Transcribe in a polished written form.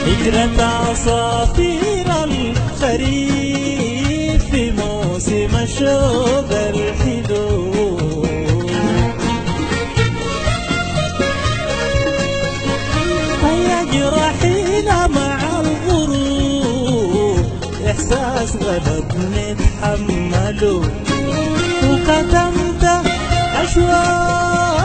هجرة عصافير الخريف في موسم الشوق الحلو. هيا جراحينا مع الغروب إحساس غلط نتحمله، وكتمت أشواق